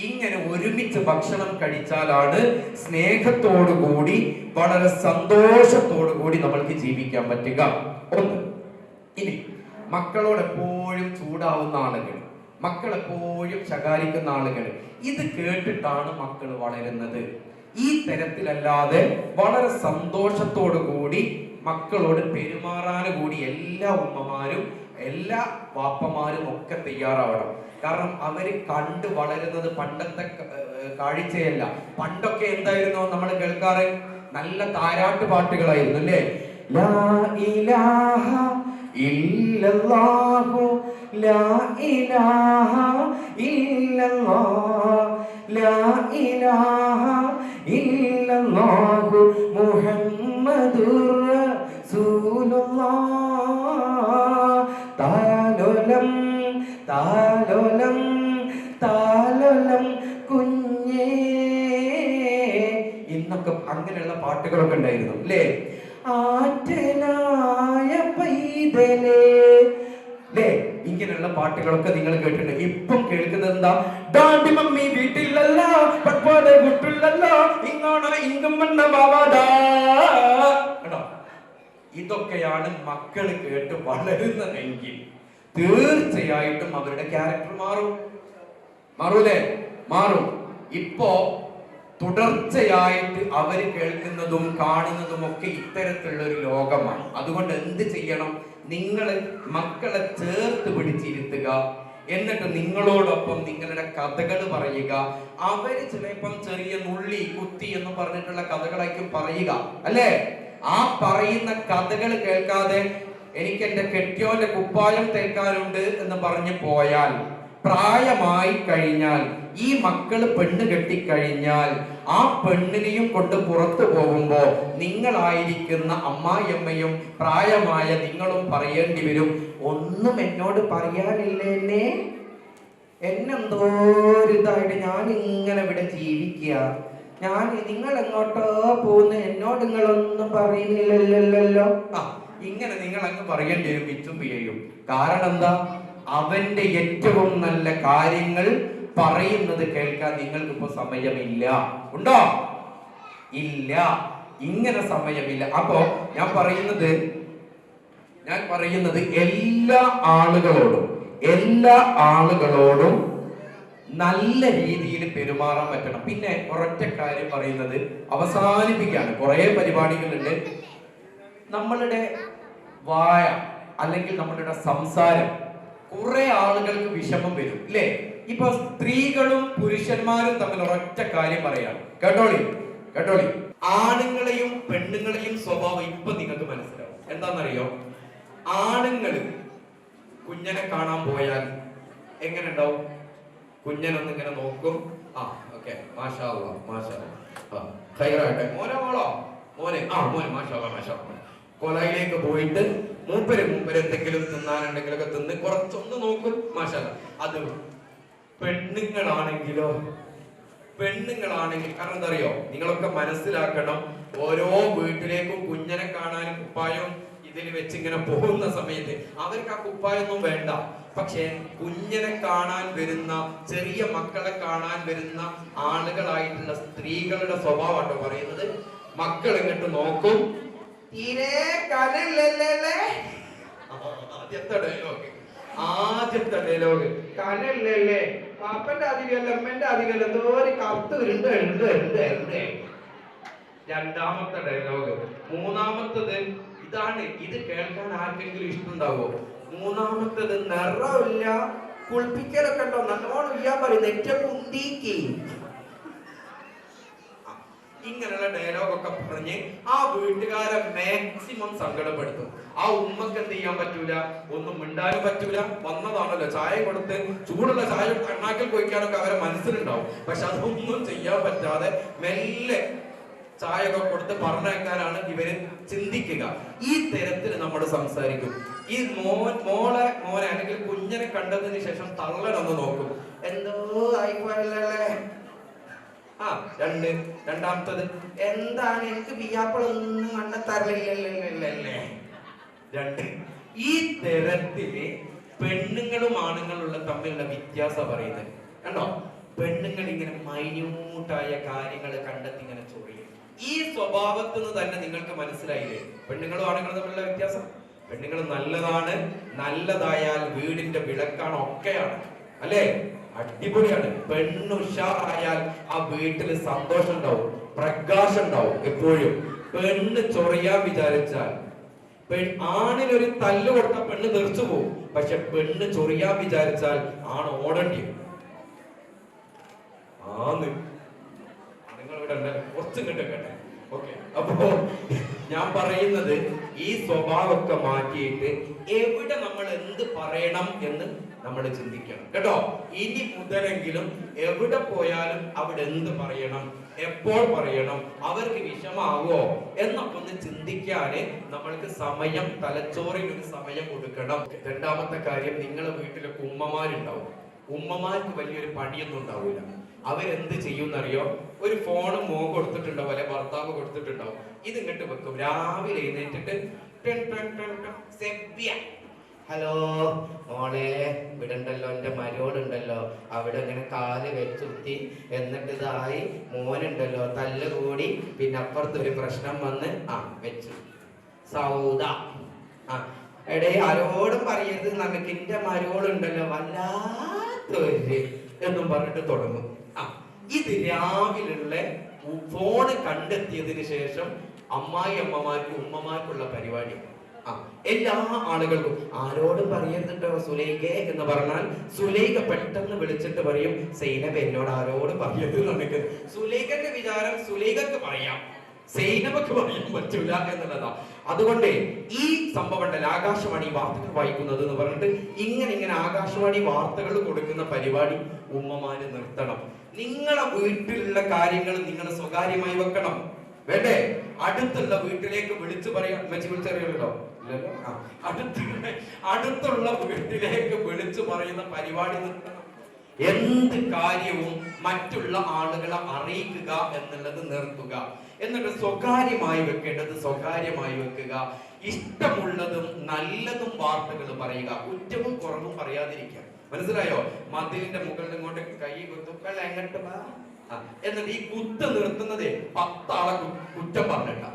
ഇങ്ങനെ ഒരുമിച്ച് ഭക്ഷണം കഴിച്ചാലാണ് സ്നേഹത്തോടു കൂടി വളരെ സന്തോഷത്തോടു കൂടി നമ്മൾക്ക് ജീവിക്കാൻ പറ്റുക. ഒന്ന്. ഇനി മക്കളോട് എപ്പോഴും ചൂടാവുന്ന ആളുകൾ, മക്കൾ എപ്പോഴും ശകാരിക്കുന്ന ആളുകൾ, ഇത് കേട്ടിട്ടാണ് മക്കൾ വളരുന്നത്. ഈ തരത്തിലല്ലാതെ വളരെ സന്തോഷത്തോടു കൂടി മക്കളോട് പെരുമാറാൻ കൂടി എല്ലാ ഉമ്മമാരും എല്ലാ വാപ്പമാരും ഒക്കെ തയ്യാറാവണം. കാരണം അവര് കണ്ട് വളരുന്നത് പണ്ടത്തെ കാഴ്ചയല്ല. പണ്ടൊക്കെ എന്തായിരുന്നു നമ്മൾ കേൾക്കാറ്? നല്ല താരാട്ട് പാട്ടുകളായിരുന്നു അല്ലേ? ലാ ഇലാഹ ഇല്ലല്ലാഹു ലാ ഇലാഹ ഇല്ലല്ലാഹ് ലാ ഇലാഹ ഇല്ലല്ലാഹു മുഹമ്മദുർ റസൂലുള്ളാഹ് താലോലം താലോലം താലോലം കുഞ്ഞേ. ഇന്നൊക്കെ അങ്ങനെയുള്ള പാട്ടുകളൊക്കെ ഉണ്ടായിരുന്നു അല്ലേ? ആറ്റനായ പൈതലേ അല്ലേ? ഇങ്ങനെയുള്ള പാട്ടുകളൊക്കെ നിങ്ങൾ കേട്ടിട്ടുണ്ട്. ഇപ്പം കേൾക്കുന്നത് എന്താ? ഡാഡി മമ്മി വീട്ടിലല്ല, പട്പാടെ വീട്ടിലല്ല, ഇങ്ങോട്ട് ഇങ്ങും വന്ന ബാബാടാ. കേട്ടോ? ഇതൊക്കെയാണ് മക്കൾ കേട്ട് വളരുന്നതെങ്കിൽ തീർച്ചയായിട്ടും അവരുടെ ക്യാരക്ടർ മാറും. മാറൂലേ? മാറും. ഇപ്പോ തുടർച്ചയായിട്ട് അവർ കേൾക്കുന്നതും കാണുന്നതും ഒക്കെ ഇത്തരത്തിലുള്ള ഒരു ലോകമാണ്. അതുകൊണ്ട് എന്ത് ചെയ്യണം? നിങ്ങൾ മക്കളെ ചേർത്ത് പിടിച്ചിരുത്തുക. എന്നിട്ട് നിങ്ങളോടൊപ്പം നിങ്ങളുടെ കഥകൾ പറയുക. അവര് ചിലപ്പം ചെറിയ നുള്ളി കുത്തി എന്ന് പറഞ്ഞിട്ടുള്ള കഥകളായിരിക്കും പറയുക അല്ലേ? ആ പറയുന്ന കഥകൾ കേൾക്കാതെ എനിക്ക് എന്റെ കെട്ടിയോന്റെ കുപ്പായം തേക്കാനുണ്ട് എന്ന് പറഞ്ഞു പോയാൽ, പ്രായമായി കഴിഞ്ഞാൽ, ഈ മക്കള് പെണ്ണ് കെട്ടിക്കഴിഞ്ഞാൽ ആ പെണ്ണിനെയും കൊണ്ട് പുറത്തു പോകുമ്പോ നിങ്ങളായിരിക്കുന്ന അമ്മായിയമ്മയും പ്രായമായ നിങ്ങളും പറയേണ്ടി വരും, ഒന്നും എന്നോട് പറയാനില്ലേ, എന്നെന്തോ ഇതായിട്ട് ഞാൻ ഇങ്ങനെ ഇവിടെ ജീവിക്കുക, നിങ്ങൾ എങ്ങോട്ടോ പോകുന്നു, എന്നോട് നിങ്ങളൊന്നും പറയുന്നില്ലല്ലോ. ഇങ്ങനെ നിങ്ങൾ അങ്ങ് പറയേണ്ടി വരും പിച്ചും പിയയും. കാരണം എന്താ? അവന്റെ ഏറ്റവും നല്ല കാര്യങ്ങൾ പറയുന്നത് കേൾക്കാൻ നിങ്ങൾക്ക് ഇപ്പൊ സമയമില്ല. ഉണ്ടോ? ഇല്ല, ഇങ്ങനെ സമയമില്ല. അപ്പോ ഞാൻ പറയുന്നത് എല്ലാ ആളുകളോടും നല്ല രീതിയിൽ പെരുമാറാൻ പറ്റണം. പിന്നെ ഒരൊറ്റ കാര്യം പറയുന്നത് അവസാനിപ്പിക്കാണ്. കുറെ പരിപാടികളുണ്ട്. നമ്മളുടെ വായ അല്ലെങ്കിൽ നമ്മളുടെ സംസാരം കുറെ ആളുകൾക്ക് വിഷമം വരും, ഇല്ലേ? ഇപ്പൊ സ്ത്രീകളും പുരുഷന്മാരും തമ്മിൽ ഒരൊറ്റ കാര്യം പറയാണ്. കേട്ടോളി. ആണുങ്ങളെയും പെണ്ണുങ്ങളെയും സ്വഭാവം ഇപ്പൊ നിങ്ങൾക്ക് മനസ്സിലാവും. എന്താണെന്നറിയോ? ആണുങ്ങള് കുഞ്ഞനെ കാണാൻ പോയാൽ എങ്ങനെ ഉണ്ടാവും? കുഞ്ഞനൊന്ന് ഇങ്ങനെ നോക്കും. ഓക്കെ, മാഷാ അല്ലാഹ്, ഖൈറാകട്ടെ. മോനെ മോളോ? മോനെ മാഷാ അല്ലാഹ്. കൊലയിലേക്ക് പോയിട്ട് മൂപ്പര് എന്തെങ്കിലും തിന്നാനുണ്ടെങ്കിലൊക്കെ തിന്ന് കുറച്ചൊന്ന് നോക്കും, മാഷാ അല്ലാഹ്. അത് പെണ്ണുങ്ങളാണെങ്കിൽ കാരണം എന്താ അറിയോ? നിങ്ങളൊക്കെ മനസ്സിലാക്കണം, ഓരോ വീട്ടിലേക്കും കുഞ്ഞനെ കാണാനും കുപ്പായവും ഇതിൽ വെച്ച് ഇങ്ങനെ പോകുന്ന സമയത്ത് അവർക്ക് ആ കുപ്പായൊന്നും വേണ്ട. പക്ഷെ കുഞ്ഞനെ കാണാൻ വരുന്ന, ചെറിയ മക്കളെ കാണാൻ വരുന്ന ആളുകളായിട്ടുള്ള സ്ത്രീകളുടെ സ്വഭാവമാട്ടോ പറയുന്നത്. മക്കൾ ഇങ്ങോട്ട് നോക്കും, തീരെ കനല്ലല്ലേ. ആദ്യത്തെ ഡയലോഗ് കനല്ലല്ലേ, പാപ്പന്റെ അധികല്ല, അമ്മന്റെ അധികല്ല, എന്തോ ഒരു കറുത്ത് ഉണ്ട്. രണ്ടാമത്തെ ഡയലോഗ്. മൂന്നാമത്തത് ഇതാണ്. ഇത് കേൾക്കാൻ ആർക്കെങ്കിലും ഇഷ്ടമുണ്ടാവോ? മൂന്നാമത്തത് നിറമില്ല, കുളിപ്പിക്കലൊക്കെ ഉണ്ടോ, നല്ലോണം ഇല്ലാൻ പറയും, ഏറ്റവും ഉണ്ടീക്കി. ഇങ്ങനെയുള്ള ഡയലോഗൊക്കെ പറഞ്ഞ് ആ വീട്ടുകാരെ മാക്സിമം സങ്കടപ്പെടുത്തും. ആ ഉമ്മക്ക് എന്ത് ചെയ്യാൻ പറ്റൂല? ഒന്നും മിണ്ടാനും പറ്റൂല. വന്നതാണല്ലോ, ചായ കൊടുത്ത് ചൂടുള്ള ചായ കണ്ണാക്കിൽ പോയിക്കാനൊക്കെ അവരെ മനസ്സിലുണ്ടാവും. പക്ഷെ അതൊന്നും ചെയ്യാൻ പറ്റാതെ മെല്ലെ ചായയൊക്കെ കൊടുത്ത് പറഞ്ഞേക്കാനാണ് ഇവര് ചിന്തിക്കുക. ഈ തരത്തിൽ നമ്മൾ സംസാരിക്കും. ഈ മോനെ അല്ലെങ്കിൽ കുഞ്ഞനെ കണ്ടതിന് ശേഷം തള്ളനൊന്ന് നോക്കും, എന്തോ ആയിപ്പോയല്ലേ. രണ്ടാമത്തത് എന്താണ്, എനിക്ക് ബിയാപ്പിളൊന്നും കണ്ടെത്തറില്ലല്ലേ. ഈ തരത്തില് പെണ്ണുങ്ങളും ആണുങ്ങളുള്ള തമ്മിലുള്ള വ്യത്യാസം പറയുന്നത് കണ്ടോ? പെണ്ണുങ്ങൾ ഇങ്ങനെ മൈന്യൂട്ടായ കാര്യങ്ങൾ കണ്ടെത്തി ഇങ്ങനെ ചൊറിയും. ഈ സ്വഭാവത്തിൽ നിന്ന് തന്നെ നിങ്ങൾക്ക് മനസ്സിലായില്ലേ പെണ്ണുങ്ങളും ആണുങ്ങളും തമ്മിലുള്ള വ്യത്യാസം? പെണ്ണുങ്ങൾ നല്ലതായാൽ വീടിന്റെ വിളക്കാണ്, ഒക്കെയാണ്, അല്ലേ? അടിപൊളിയാണ്. പെണ്ണുഷാറായാൽ ആ വീട്ടിൽ സന്തോഷം ഉണ്ടാവും, പ്രകാശം ഉണ്ടാവും എപ്പോഴും. പെണ്ണ് ചൊറിയാൻ വിചാരിച്ചാൽ, ആണിനൊരു തല്ല് കൊടുത്ത പെണ്ണ് തെറിച്ചു പോകും. പക്ഷെ പെണ്ണ് ചൊറിയാൻ വിചാരിച്ചാൽ ആണ് ഓടേണ്ടി. നിങ്ങളിവിടെ കുറച്ചും കിട്ടട്ടെ. ഓക്കെ, അപ്പോ ഞാൻ പറയുന്നത് ഈ സ്വഭാവമൊക്കെ മാറ്റിയിട്ട് എവിടെ നമ്മൾ എന്ത് പറയണം എന്ന് നമ്മൾ ചിന്തിക്കണം കേട്ടോ. ഇനി മുതലെങ്കിലും എവിടെ പോയാലും അവിടെ എന്ത് പറയണം, എപ്പോൾ പറയണം, അവർക്ക് വിഷമാവോ എന്നൊക്കെ ഒന്ന് ചിന്തിക്കാന് നമ്മൾക്ക് സമയം, തലച്ചോറിന് ഒരു സമയം കൊടുക്കണം. രണ്ടാമത്തെ കാര്യം, നിങ്ങളെ വീട്ടിലൊക്കെ ഉമ്മമാരുണ്ടാവും. ഉമ്മമാർക്ക് വലിയൊരു പണിയൊന്നും ഉണ്ടാവില്ല. അവരെന്ത് ചെയ്യുന്നറിയോ? ഒരു ഫോണ് മോൻ കൊടുത്തിട്ടുണ്ടാവും, അല്ലെ ഭർത്താവ് കൊടുത്തിട്ടുണ്ടാവും. ഇത് ഇങ്ങോട്ട് വെക്കും. രാവിലെ എഴുന്നേറ്റിട്ട് ഹലോ മോളെ, ഇവിടുണ്ടല്ലോ എന്റെ മരോടുണ്ടല്ലോ, അവിടെ ഇങ്ങനെ കാല് വെച്ചുത്തി, എന്നിട്ട് ഇതായി, മോനുണ്ടല്ലോ തല്ലുകൂടി, പിന്നെ അപ്പുറത്ത് ഒരു പ്രശ്നം വന്ന് വെച്ചു സൗദ. എടേ ആരോടും പറയരുത്, നമുക്ക് എന്റെ മരോളുണ്ടല്ലോ വല്ലാത്തൊരു എന്നും പറഞ്ഞിട്ട് തുടങ്ങും. ഇത് രാവിലുള്ള ഫോണ് കണ്ടെത്തിയതിന് ശേഷം അമ്മായിയമ്മമാർക്കും ഉമ്മമാർക്കുള്ള പരിപാടി. എല്ലാ ആളുകൾക്കും ആരോടും പറയരുതട്ടോ സുലൈഖെ എന്ന് പറഞ്ഞാൽ സുലൈഖ പെട്ടെന്ന് വിളിച്ചിട്ട് പറയും, സൈനബ് എന്നോട് ആരോടും പറയരുത് നമുക്ക്. സുലൈഖന്റെ വിചാരം സുലൈഖക്ക് പറയാം, സൈനബക്ക് പറയാൻ പറ്റൂല എന്നുള്ളതാ. അതുകൊണ്ട് ഈ സംഭവം ഉണ്ടല്ലോ, ആകാശവാണി വാർത്തകൾ വായിക്കുന്നത് എന്ന് പറഞ്ഞിട്ട് ഇങ്ങനെ ആകാശവാണി വാർത്തകൾ കൊടുക്കുന്ന പരിപാടി ഉമ്മമാര് നിർത്തണം. നിങ്ങളെ വീട്ടിലുള്ള കാര്യങ്ങൾ നിങ്ങൾ സ്വകാര്യമായി വെക്കണം, വേണ്ടേ? അടുത്തുള്ള വീട്ടിലേക്ക് വിളിച്ചു പറയാം. വിളിച്ചറിയല്ലോ, അടുത്തുള്ള വീട്ടിലേക്ക് വിളിച്ചു പറയുന്ന പരിപാടി നിർത്തണം. എന്ത് കാര്യവും മറ്റുള്ള ആളുകളെ അറിയിക്കുക എന്നുള്ളത് നിർത്തുക. എന്നിട്ട് സ്വകാര്യമായി വെക്കേണ്ടത് സ്വകാര്യമായി വെക്കുക. ഇഷ്ടമുള്ളതും നല്ലതും വാർത്തകൾ പറയുക, കുറ്റവും കുറവും പറയാതിരിക്കുക. മനസ്സിലായോ? മതിലിന്റെ മുകളിൽ ഇങ്ങോട്ട് കൈ കുത്തുക്കൾ എങ്ങോട്ട് എന്നിട്ട് ഈ കുത്ത് നിർത്തുന്നത് 10 ആളെ കുറ്റം പറഞ്ഞിട്ട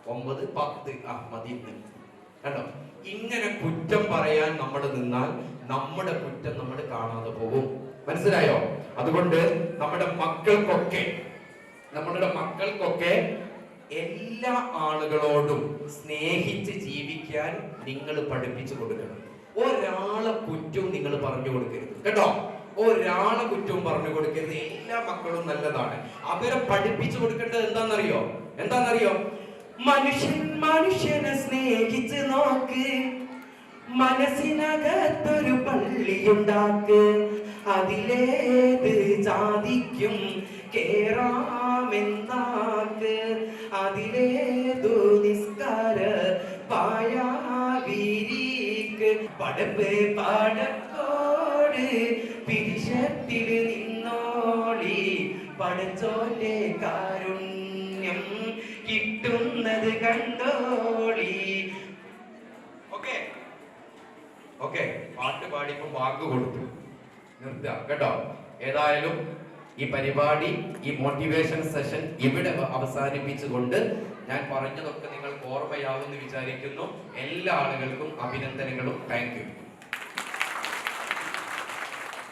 9 10 മതി കണ്ടോ? ഇങ്ങനെ കുറ്റം പറയാൻ നമ്മൾ നിന്നാൽ നമ്മുടെ കുറ്റം നമ്മൾ കാണാതെ പോകും. മനസ്സിലായോ? അതുകൊണ്ട് നമ്മുടെ മക്കൾക്കൊക്കെ എല്ലാ ആളുകളോടും സ്നേഹിച്ച് ജീവിക്കാൻ നിങ്ങൾ പഠിപ്പിച്ചു കൊടുക്കണം. ഒരാളെ കുറ്റവും നിങ്ങൾ പറഞ്ഞു കൊടുക്കരുത് കേട്ടോ. ഒരാളെ കുറ്റവും പറഞ്ഞു കൊടുക്കരുത്. എല്ലാ മക്കളും നല്ലതാണ്. അവരെ പഠിപ്പിച്ചു കൊടുക്കേണ്ടത് എന്താണെന്നറിയോ? മനുഷ്യനെ സ്നേഹിച്ച് നോക്ക്, മനസ്സിനകത്തൊരു പള്ളിയുണ്ടാക്ക്, അതിലേത് ജാതിക്കും കേറാമെന്നാക്ക്, അതിലേതു നിസ്കാര പായാവിരിക്ക്, പടപ്പോട് പിരിശത്തില് നിന്നോളി, പടച്ചോന്റെ കാരുണ്യം കിട്ടുന്നത് കണ്ടോളി. ഓക്കെ പാട്ട് പാടിയപ്പോ വാക്ക് കൊടുത്തു നിർത്തുക കേട്ടോ. ഏതായാലും ഈ പരിപാടി, ഈ മോട്ടിവേഷൻ സെഷൻ ഇവിടെ അവസാനിപ്പിച്ചുകൊണ്ട് ഞാൻ പറഞ്ഞതൊക്കെ നിങ്ങൾക്ക് ഓർമ്മയാവുമെന്ന് വിചാരിക്കുന്നു. എല്ലാ ആളുകൾക്കും അഭിനന്ദനങ്ങളും. Thank U.